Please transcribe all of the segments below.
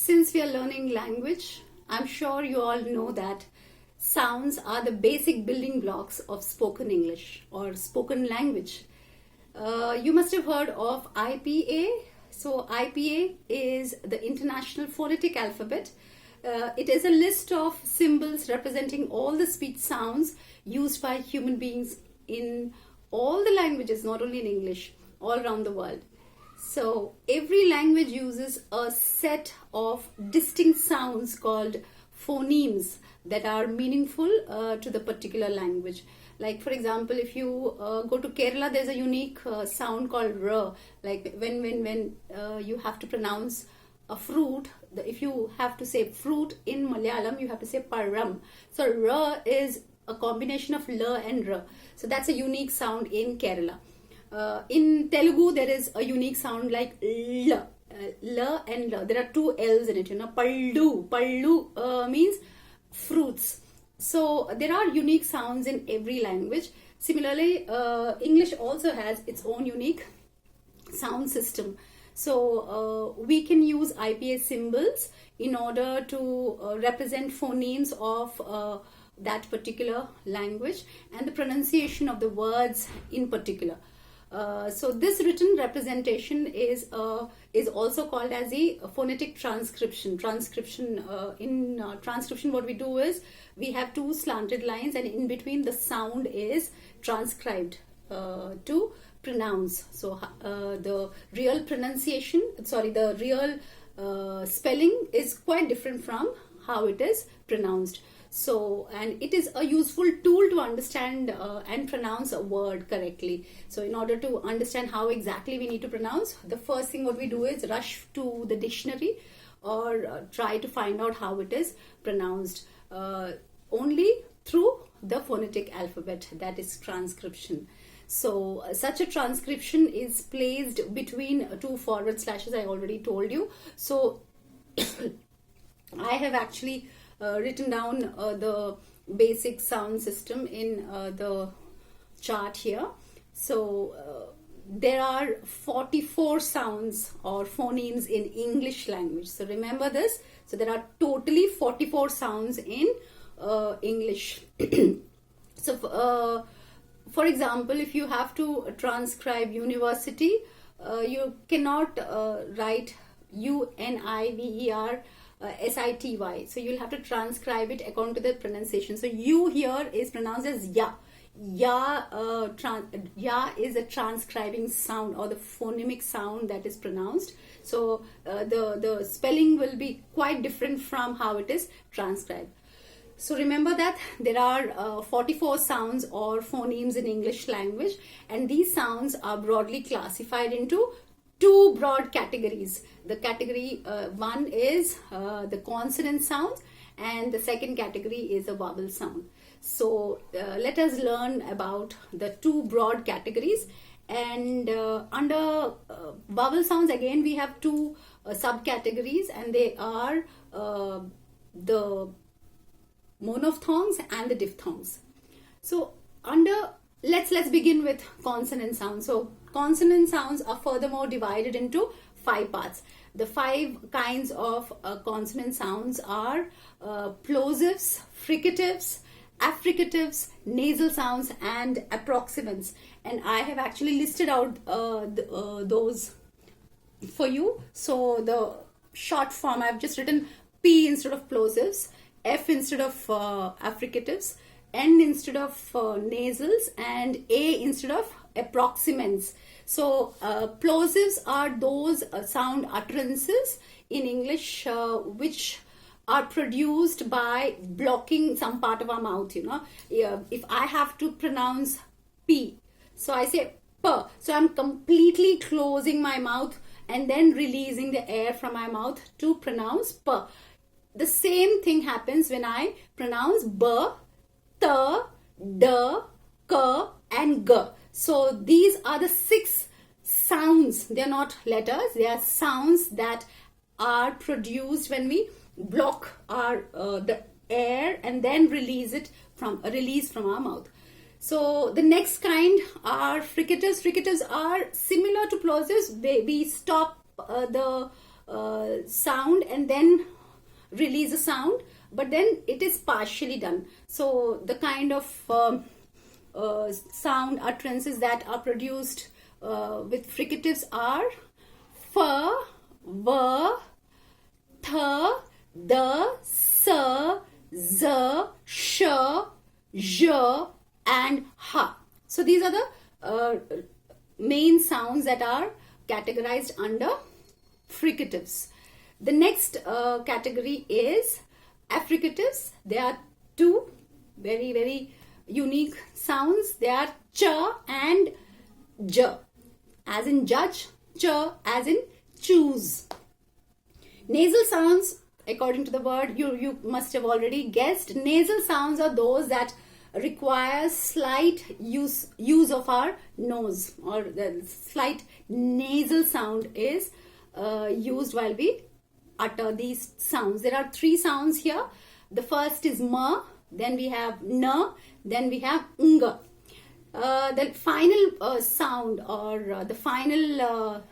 Since we are learning language, I'm sure you all know that sounds are the basic building blocks of spoken English or spoken language. You must have heard of IPA. So IPA is the International Phonetic Alphabet. It is a list of symbols representing all the speech sounds used by human beings in all the languages, not only in English, all around the world. So every language uses a set of distinct sounds called phonemes that are meaningful to the particular language. Like for example, if you go to Kerala, there's a unique sound called R. Like when you have to pronounce a fruit, if you have to say fruit in Malayalam, you have to say param. So R is a combination of L and R. So that's a unique sound in Kerala. In Telugu, there is a unique sound like L. L and L. There are two L's in it, Pallu. Pallu means fruits. So there are unique sounds in every language. Similarly, English also has its own unique sound system. So we can use IPA symbols in order to represent phonemes of that particular language and the pronunciation of the words in particular. So this written representation is also called as a phonetic transcription. In transcription, what we do is we have two slanted lines, and in between the sound is transcribed to pronounce. So the real pronunciation, the real spelling is quite different from how it is pronounced. So, and it is a useful tool to understand and pronounce a word correctly. So in order to understand how exactly we need to pronounce, the first thing what we do is rush to the dictionary or try to find out how it is pronounced only through the phonetic alphabet, that is transcription. So such a transcription is placed between two forward slashes, I already told you. So I have actually written down the basic sound system in the chart here. So there are 44 sounds or phonemes in English language. So remember this. So there are totally 44 sounds in English. So for example, if you have to transcribe university, you cannot write UNIVER SITY. So you'll have to transcribe it according to the pronunciation. So U here is pronounced as ya. Ya is a transcribing sound or the phonemic sound that is pronounced. So the spelling will be quite different from how it is transcribed. So remember that there are 44 sounds or phonemes in English language, and these sounds are broadly classified into two broad categories. The category one is the consonant sounds, and the second category is a vowel sound. So let us learn about the two broad categories. And under vowel sounds, again we have two subcategories, and they are the monophthongs and the diphthongs. So let's begin with consonant sounds. So consonant sounds are furthermore divided into 5 parts. The 5 kinds of consonant sounds are plosives, fricatives, affricatives, nasal sounds, and approximants. And I have actually listed out those for you. So the short form, I've just written P instead of plosives, F instead of affricatives, N instead of nasals, and A instead of approximants. So plosives are those sound utterances in English which are produced by blocking some part of our mouth. If I have to pronounce P, so I say P, so I'm completely closing my mouth and then releasing the air from my mouth to pronounce P. The same thing happens when I pronounce B, T, D, K and G. So these are the 6 sounds. They are not letters. They are sounds that are produced when we block the air and then release from our mouth. So the next kind are fricatives. Fricatives are similar to plosives. We stop the sound and then release a sound, but then it is partially done. So the kind of sound utterances that are produced with fricatives are f, v, th, d, s, z, sh, zh, and ha. So these are the main sounds that are categorized under fricatives. The next category is affricatives. There are two very, very unique sounds. They are ch and j, as in judge, ch as in choose. Nasal sounds, according to the word, you must have already guessed. Nasal sounds are those that require slight use of our nose, or the slight nasal sound is used while we utter these sounds. There are three sounds here. The first is m, then we have n, then we have ng. The final sound, or the final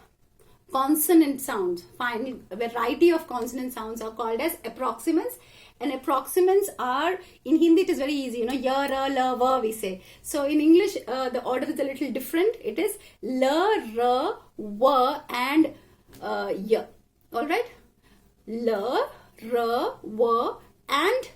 consonant sound, final variety of consonant sounds are called as approximants. And approximants are, in Hindi it is very easy, ya, ra, la, va we say. So in English the order is a little different. It is la, ra, va and ya. Alright? La, ra, va and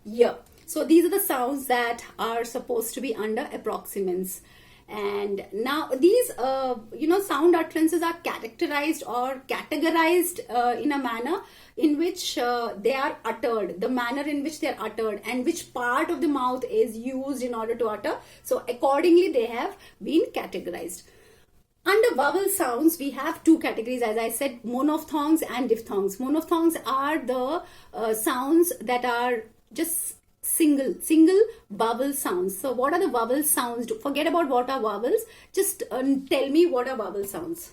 ya. So these are the sounds that are supposed to be under approximants. And now these sound utterances are characterized or categorized in a manner in which they are uttered, the manner in which they are uttered, and which part of the mouth is used in order to utter. So accordingly they have been categorized. Under vowel sounds, we have two categories, as I said, monophthongs and diphthongs. Monophthongs are the sounds that are just single vowel sounds. So what are the vowel sounds? Forget about what are vowels. Just tell me what are vowel sounds.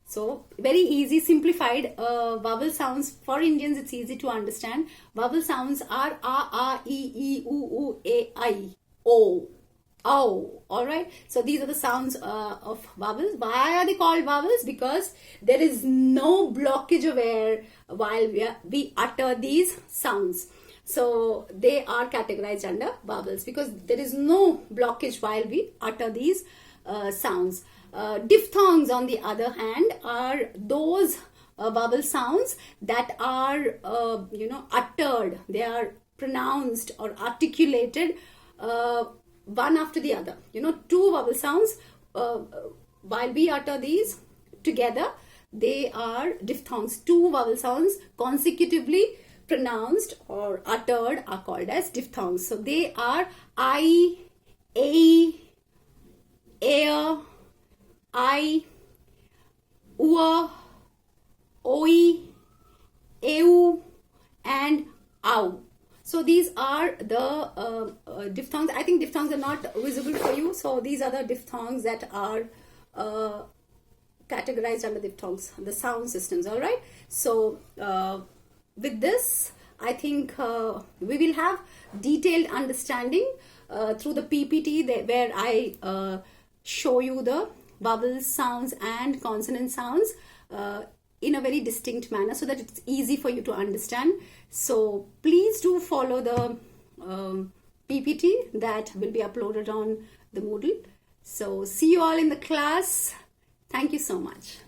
So very easy, simplified vowel sounds. For Indians, it's easy to understand. Vowel sounds are a, e, u, a, I, o. Oh, all right. So these are the sounds of vowels. Why are they called vowels? Because there is no blockage of air while we utter these sounds. So they are categorized under vowels because there is no blockage while we utter these sounds. Diphthongs, on the other hand, are those vowel sounds that are uttered. They are pronounced or articulated one after the other. Two vowel sounds, while we utter these together, they are diphthongs. Two vowel sounds consecutively pronounced or uttered are called as diphthongs. So they are I, a, air, I, ua, oi, eu, and ow. So these are the diphthongs. I think diphthongs are not visible for you. So these are the diphthongs that are categorized under diphthongs, the sound systems. All right. So with this, I think we will have detailed understanding through the PPT where I show you the vowel sounds and consonant sounds in a very distinct manner so that it's easy for you to understand. So please do follow the PPT that will be uploaded on the Moodle. So see you all in the class. Thank you so much.